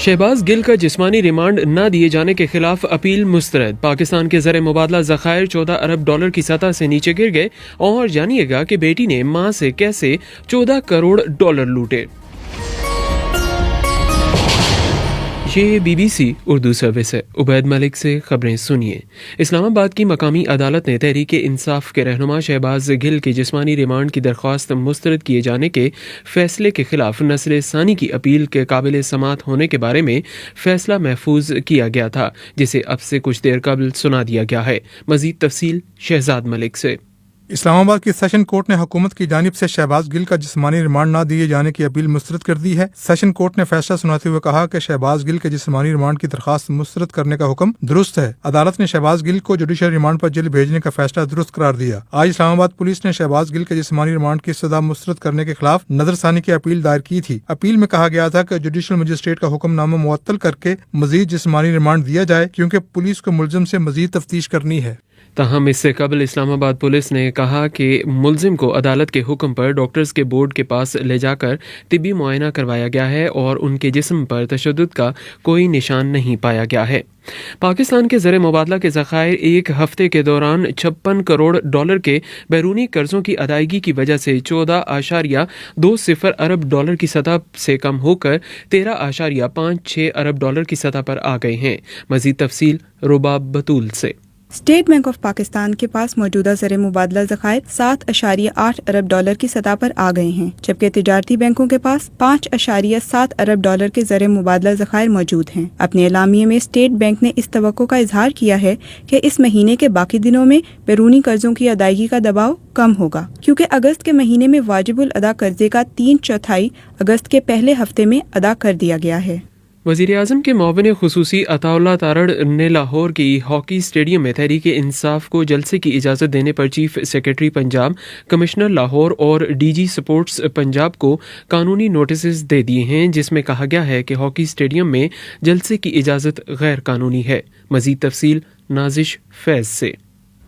शहबाज गिल का जिस्मानी रिमांड न दिए जाने के खिलाफ अपील मुस्तरद। पाकिस्तान के ज़र मुबादला ज़खायर $14 अरब की सतह से नीचे गिर गए। और जानिएगा कि बेटी ने मां से कैसे $14 करोड़ लूटे। ये BBC उर्दू सर्विस है। उबैद मलिक से खबरें सुनिए। इस्लामाबाद की मकामी अदालत ने तहरीक इंसाफ के रहनुमा शहबाज गिल की जिस्मानी रिमांड की दरख्वास्त मुस्तरद किए जाने के फैसले के खिलाफ नस्ल सानी की अपील के काबिल समात होने के बारे में फैसला महफूज किया गया था, जिसे अब से कुछ देर कबल सुना दिया गया है। मजीद तफसील शहजाद मलिक से। इस्लामाबाद की सेशन कोर्ट ने हुकूमत की जानिब से शहबाज गिल का जिस्मानी रिमांड न दिए जाने की अपील मुस्तरद कर दी है। सेशन कोर्ट ने फैसला सुनाते हुए कहा कि शहबाज गिल के जिस्मानी रिमांड की दरखास्त मुस्तरद करने का हुक्म दुरुस्त है। अदालत ने शहबाज गिल को जुडिशल रिमांड पर जेल भेजने का फैसला दुरुस्त करार दिया। आज इस्लामाबाद पुलिस ने शहबाज गिल के जिस्मानी रिमांड की सजा मुस्तरद करने के खिलाफ नजरसानी की अपील दायर की थी। अपील में कहा गया था कि जुडिशल मजिस्ट्रेट का हुक्मनामा मुअत्तल करके मजीद जिस्मानी रिमांड दिया जाए, क्योंकि पुलिस को मुलजिम से मजीद तफ्तीश करनी है। ताहम इससे कबल इस्लामाबाद पुलिस ने कहा कि मुलजिम को अदालत के हुक्म पर डॉक्टर्स के बोर्ड के पास ले जाकर तिब्बी मुआयना करवाया गया है और उनके जिस्म पर तशद्दुद का कोई निशान नहीं पाया गया है। पाकिस्तान के ज़र मुबादला के ज़खायर एक हफ्ते के दौरान $56 करोड़ के बैरूनी कर्जों की अदायगी की वजह से $14.20 अरब की सतह से कम होकर $13.56 अरब की सतह पर आ गए हैं। मजीद तफसील रुबाब बतूल से। स्टेट बैंक ऑफ पाकिस्तान के पास मौजूदा ज़र मुबादला ज़खायर $7.8 अरब की सतह पर आ गए हैं, जबकि तिजारती बैंकों के पास $5.7 अरब के ज़र मुबादला ज़खायर मौजूद हैं। अपने एलामिये में स्टेट बैंक ने इस तवक्को का इजहार किया है कि इस महीने के बाकी दिनों में बैरूनी कर्जों की अदायगी का दबाव कम होगा, क्योंकि अगस्त के महीने में वाजिबुल अदा कर्जे का 3/4 अगस्त के पहले हफ्ते में अदा कर दिया गया है। वज़ीर-ए-आज़म के मुआविन खुसूसी अताउल्लाह तारड़ ने लाहौर की हॉकी स्टेडियम में तहरीक इंसाफ को जलसे की इजाज़त देने पर chief secretary Punjab, commissioner Lahore और DG स्पोर्ट्स पंजाब को कानूनी नोटिस दे दिए हैं, जिसमें कहा गया है कि हॉकी स्टेडियम में जलसे की इजाज़त गैर कानूनी है। मज़ीद तफसील नाजिश फैज़ से।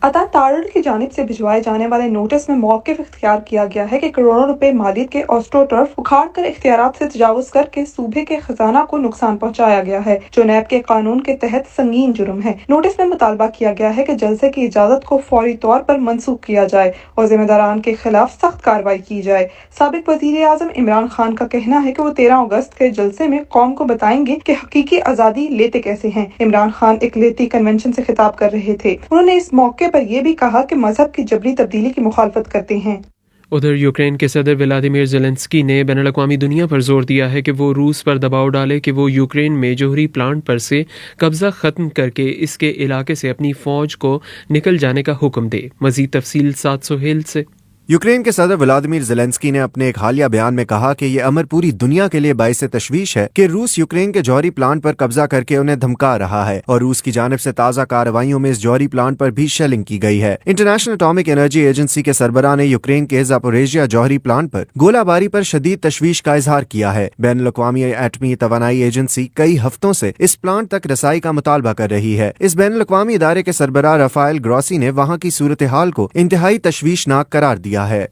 अता तारड़ की जानिब से भिजवाए जाने वाले नोटिस में मौक़िफ़ इख्तियार किया गया है कि करोड़ों रुपए मालियत के ऑस्ट्रो टर्फ उखाड़ कर इख्तियारात से तजावुज करके सूबे के खजाना को नुकसान पहुंचाया गया है, जो नैब के कानून के तहत संगीन जुर्म है। नोटिस में मुतालबा किया गया है कि जलसे की इजाजत को फौरी तौर पर मनसूख किया जाए और जिम्मेदारान के खिलाफ सख्त कार्रवाई की जाए। साबिक वज़ीर आज़म इमरान खान का कहना है कि वो 13 अगस्त के जलसे में कौम को बताएंगे कि हकीकी आज़ादी लेते कैसे हैं। इमरान खान इकलेती कन्वेंशन से खिताब कर रहे थे। उन्होंने इस मौके पर यह भी कहा कि मजहब की जबरी तब्दीली की मुखालफत करते हैं। उधर यूक्रेन के सदर व्लादिमीर ज़ेलेंस्की ने बैनुल-अक़वामी दुनिया पर जोर दिया है कि वो रूस पर दबाव डाले कि वो यूक्रेन में जोहरी प्लांट पर से कब्जा खत्म करके इसके इलाके से अपनी फौज को निकल जाने का हुक्म दे। मजीद तफसील सात सोहेल से। यूक्रेन के सदर व्लादिमीर ज़ेलेंस्की ने अपने एक हालिया बयान में कहा कि ये अमर पूरी दुनिया के लिए बाइस तशवीश है कि रूस यूक्रेन के जौहरी प्लांट पर कब्जा करके उन्हें धमका रहा है और रूस की जानिब से ताज़ा कार्रवाइयों में इस जौहरी प्लांट पर भी शेलिंग की गई है। इंटरनेशनल एटॉमिक एनर्जी एजेंसी के सरबराह ने यूक्रेन के ज़ापोरिज़िया जौहरी प्लांट पर गोलाबारी पर शदीद तशवीश का इजहार किया है। बैनुल-अक़वामी एटमी तवानाई एजेंसी कई हफ्तों से इस प्लांट तक रसाई का मुतालबा कर रही है। इस बैनुल-अक़वामी इदारे के सरबराह राफाएल ग्रॉसी ने वहाँ की सूरत हाल को इंतहाई तशवीशनाक करार दिया है।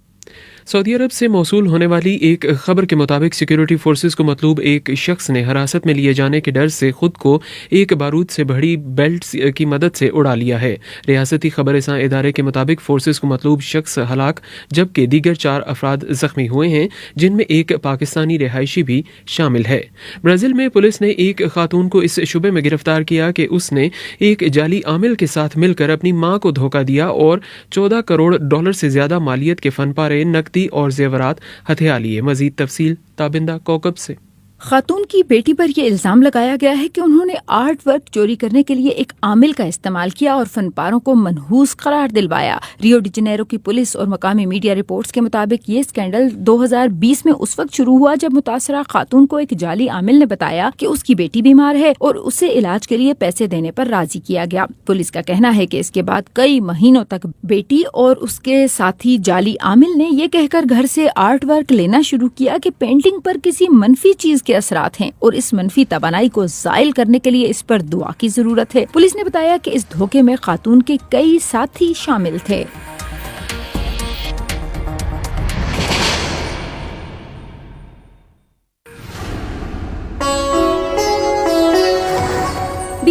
सऊदी अरब से मौसूल होने वाली एक खबर के मुताबिक सिक्योरिटी फोर्सेस को मतलूब एक शख्स ने हिरासत में लिए जाने के डर से खुद को एक बारूद से भरी बेल्ट की मदद से उड़ा लिया है। रियासती खबरसां इदारे के मुताबिक फोर्सेस को मतलूब शख्स हलाक जबकि दीगर 4 अफराद जख्मी हुए हैं, जिनमें एक पाकिस्तानी रिहायशी भी शामिल है। ब्राज़ील में पुलिस ने एक खातून को इस शुबे में गिरफ्तार किया कि उसने एक जाली आमिल के साथ मिलकर अपनी मां को धोखा दिया और $14 करोड़ से ज्यादा मालियत के फनपारे, नकदी और जेवरात हथिया लिए। मजीद तफसील ताबिंदा कोकब से। खातून की बेटी पर यह इल्जाम लगाया गया है कि उन्होंने आर्ट वर्क चोरी करने के लिए एक आमिल का इस्तेमाल किया और फनपारों को मनहूस करार दिलवाया। रियो डी जनेरो की पुलिस और मकामी मीडिया रिपोर्ट्स के मुताबिक ये स्कैंडल 2020 में उस वक्त शुरू हुआ जब मुतासरा खातून को एक जाली आमिल ने बताया कि उसकी बेटी बीमार है और उसे इलाज के लिए पैसे देने पर राजी किया गया। पुलिस का कहना है कि इसके बाद कई महीनों तक बेटी और उसके साथी जाली आमिल ने ये कहकर घर से आर्ट वर्क लेना शुरू किया कि पेंटिंग पर किसी मनफी चीज के असरात हैं और इस मनफी तवानाई को ज़ाइल करने के लिए इस पर दुआ की जरूरत है। पुलिस ने बताया कि इस धोखे में खातून के कई साथी शामिल थे।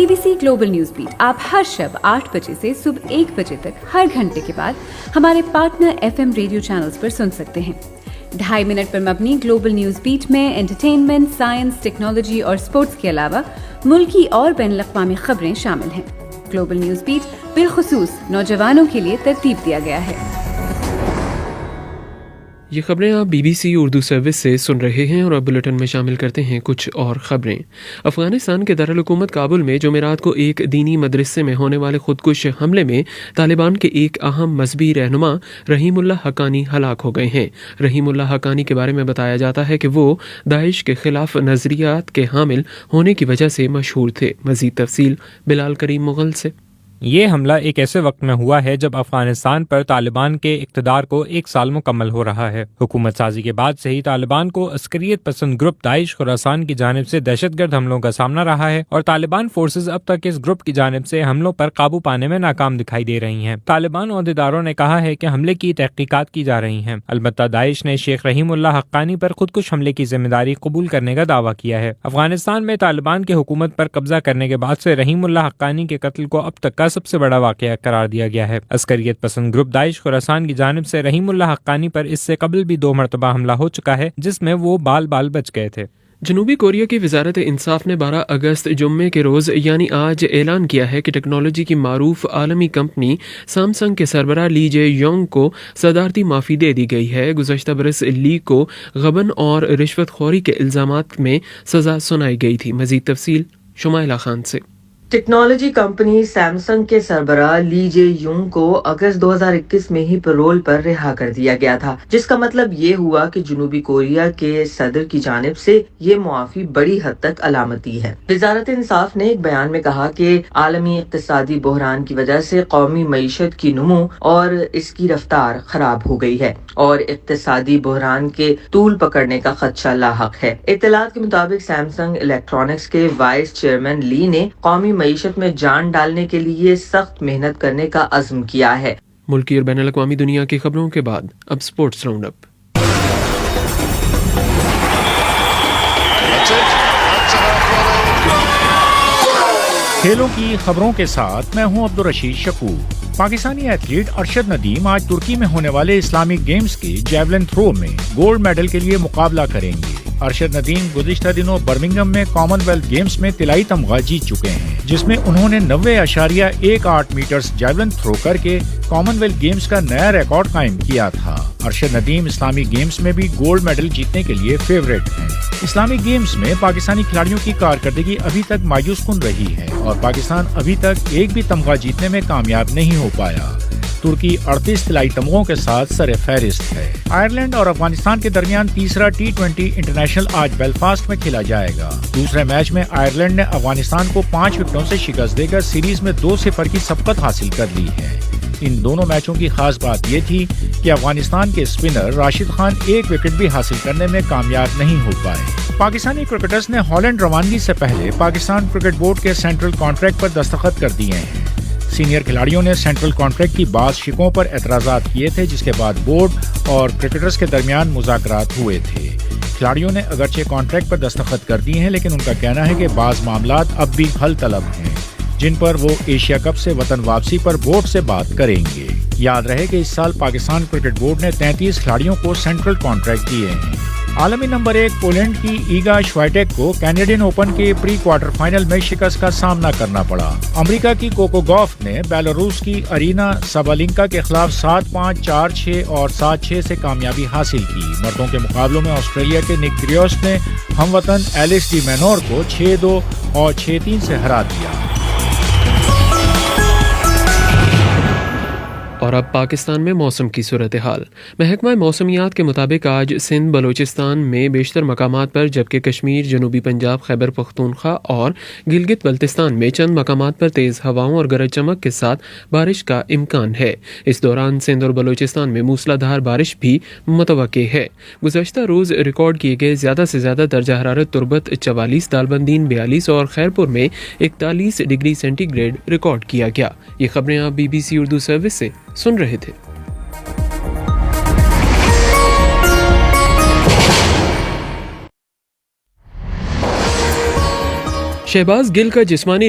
BBC ग्लोबल न्यूज बीट आप हर शब 8 बजे से सुबह 1 बजे तक हर घंटे के बाद हमारे पार्टनर FM रेडियो चैनल्स पर सुन सकते हैं। 2.5 मिनट पर मबनी ग्लोबल न्यूज बीट में एंटरटेनमेंट, साइंस, टेक्नोलॉजी और स्पोर्ट्स के अलावा मुल्की और बैनुल-अक़वामी खबरें शामिल हैं। ग्लोबल न्यूज बीट बिलखुसूस नौजवानों के लिए तरतीब दिया गया है। ये खबरें आप BBC उर्दू सर्विस से सुन रहे हैं और अब बुलेटिन में शामिल करते हैं कुछ और खबरें। अफगानिस्तान के दारुल-हुकूमत काबुल में जुमेरात को एक दीनी मदरसे में होने वाले खुदकुश हमले में तालिबान के एक अहम मजहबी रहनुमा रहीमुल्लाह हक्कानी हलाक हो गए हैं। रहीमुल्लाह हक्कानी के बारे में बताया जाता है कि वो दाइश के खिलाफ नजरियात के हामिल होने की वजह से मशहूर थे। मजीद तफसील बिलाल करीम मुगल से। ये हमला एक ऐसे वक्त में हुआ है जब अफगानिस्तान पर तालिबान के इक़्तिदार को 1 साल मुकम्मल हो रहा है। हुकूमत साजी के बाद से ही तालिबान को अस्करियत पसंद ग्रुप दाइश खुरासान की जानिब से दहशतगर्द हमलों का सामना रहा है और तालिबान फोर्सेज अब तक इस ग्रुप की जानिब से हमलों पर काबू पाने में नाकाम दिखाई दे रही हैं। तालिबान ओहदेदारों ने कहा है कि हमले की तहकीकात की जा रही हैं। अलबत्ता दाइश ने शेख रहीमुल्लाह हक्कानी पर खुदकुश हमले की जिम्मेदारी कबूल करने का दावा किया है। अफगानिस्तान में तालिबान की हुकूमत पर कब्जा करने के बाद से रहीमुल्लाह हक्कानी के कत्ल को अब तक का सबसे बड़ा वाकया करार दिया गया है। अस्करियत पसंद ग्रुप दाइश खुरासान की जानिब से रहीमुल्लाह हक्कानी पर इससे कबल भी 2 मरतबा हमला हो चुका है, जिसमें वो बाल बाल बच गए थे। जनूबी कोरिया की वजारत इंसाफ ने 12 अगस्त जुम्मे के रोज़ यानी आज ऐलान किया है कि टेक्नोलॉजी की मारूफ आलमी कंपनी सैमसंग के सरबराह ली जे योंग को सदारती माफ़ी दे दी गई है। गुज़श्ता बरस ली को गबन और रिश्वतखोरी के इल्ज़ामात में सज़ा सुनाई गई थी। मज़ीद तफसील शुमाइला खान से। टेक्नोलॉजी कंपनी सैमसंग के सरबराह ली जे यूंग को अगस्त 2021 में ही पैरोल पर रिहा कर दिया गया था, जिसका मतलब ये हुआ कि जनूबी कोरिया के सदर की जानिब से ये मुआफी बड़ी हद तक अलामती है। वजारत इंसाफ ने एक बयान में कहा कि आलमी इक्तिसादी बहरान की वजह से कौमी मईशत की नमू और इसकी रफ्तार खराब हो गई है और इक्तिसादी बहरान के तूल पकड़ने का खदशा लाहक है। इत्तलात के मुताबिक सैमसंग इलेक्ट्रॉनिक्स के वाइस चेयरमैन ली ने कौमी मईशत में जान डालने के लिए सख्त मेहनत करने का अज़्म किया है। मुल्की और बैनुल-अक़वामी दुनिया की खबरों के बाद अब स्पोर्ट्स राउंड अप। खेलों की खबरों के साथ मैं हूं अब्दुल रशीद शकूर। पाकिस्तानी एथलीट अरशद नदीम आज तुर्की में होने वाले इस्लामिक गेम्स के जैवलिन थ्रो में गोल्ड मेडल के लिए मुकाबला करेंगे। अरशद नदीम गुज़िश्ता दिनों बर्मिंघम में कॉमनवेल्थ गेम्स में तिलाई तमगा जीत चुके हैं, जिसमें उन्होंने 90.18 मीटर्स जैवलिन थ्रो करके कॉमनवेल्थ गेम्स का नया रिकॉर्ड कायम किया था। अरशद नदीम इस्लामिक गेम्स में भी गोल्ड मेडल जीतने के लिए फेवरेट हैं। इस्लामिक गेम्स में पाकिस्तानी खिलाड़ियों की कारकर्दगी अभी तक मायूस कुन रही है और पाकिस्तान अभी तक एक भी तमगा जीतने में कामयाब नहीं हो पाया। तुर्की 38 तिलाई तमगों के साथ सर फहरिस्त है। आयरलैंड और अफगानिस्तान के दरमियान तीसरा T20 इंटरनेशनल आज बेलफास्ट में खेला जाएगा। दूसरे मैच में आयरलैंड ने अफगानिस्तान को 5 विकेटों से शिकस्त देकर सीरीज में 2-0 की सबकत हासिल कर ली है। इन दोनों मैचों की खास बात ये थी कि अफगानिस्तान के स्पिनर राशिद खान 1 विकेट भी हासिल करने में कामयाब नहीं हो पाए। पाकिस्तानी क्रिकेटर्स ने हॉलैंड रवानगी से पहले पाकिस्तान क्रिकेट बोर्ड के सेंट्रल कॉन्ट्रैक्ट पर दस्तखत कर दिए हैं। सीनियर खिलाड़ियों ने सेंट्रल कॉन्ट्रैक्ट की बाज़ शिकों पर एतराज़ात किए थे, जिसके बाद बोर्ड और क्रिकेटर्स के दरमियान मुज़ाकरात हुए थे। खिलाड़ियों ने अगरचे कॉन्ट्रैक्ट पर दस्तखत कर दिए हैं, लेकिन उनका कहना है कि बाज़ मामलात अब भी हल तलब हैं, जिन पर वो एशिया कप से वतन वापसी पर बोर्ड से बात करेंगे। याद रहे कि इस साल पाकिस्तान क्रिकेट बोर्ड ने 33 खिलाड़ियों को सेंट्रल कॉन्ट्रैक्ट दिए हैं। आलमी नंबर 1 पोलैंड की ईगा श्वाइटेक को कैनेडियन ओपन के प्री क्वार्टर फाइनल में शिकस्त का सामना करना पड़ा। अमेरिका की कोको गॉफ ने बेलारूस की अरीना साबालिंका के खिलाफ 7-5, 4-6 और 7-6 से कामयाबी हासिल की। मर्दों के मुकाबलों में ऑस्ट्रेलिया के निक क्रियोस ने हमवतन एलिस डी मैनोर को 6-2 और 6-3 से हरा दिया। और अब पाकिस्तान में मौसम की सूरत हाल। महकमा मौसमियात के मुताबिक आज सिंध बलूचिस्तान में बेशतर मकामात पर, जबकि कश्मीर, जनूबी पंजाब, खैबर पख्तूनख्वा और गिलगित बल्तिस्तान में चंद मकामात पर तेज़ हवाओं और गरज चमक के साथ बारिश का इम्कान है। इस दौरान सिंध और बलूचिस्तान में मूसलाधार बारिश भी मुतवक्के है। गुज़श्ता रोज़ रिकॉर्ड किए गए ज़्यादा से ज़्यादा दर्जा हरारत तुरबत 44, दालबंदीन 42 और खैरपुर में 41 डिग्री सेंटीग्रेड रिकॉर्ड किया गया। ये खबरें आप BBC उर्दू सर्विस से सुन रहे थे। शहबाज गिल का जिस्मानी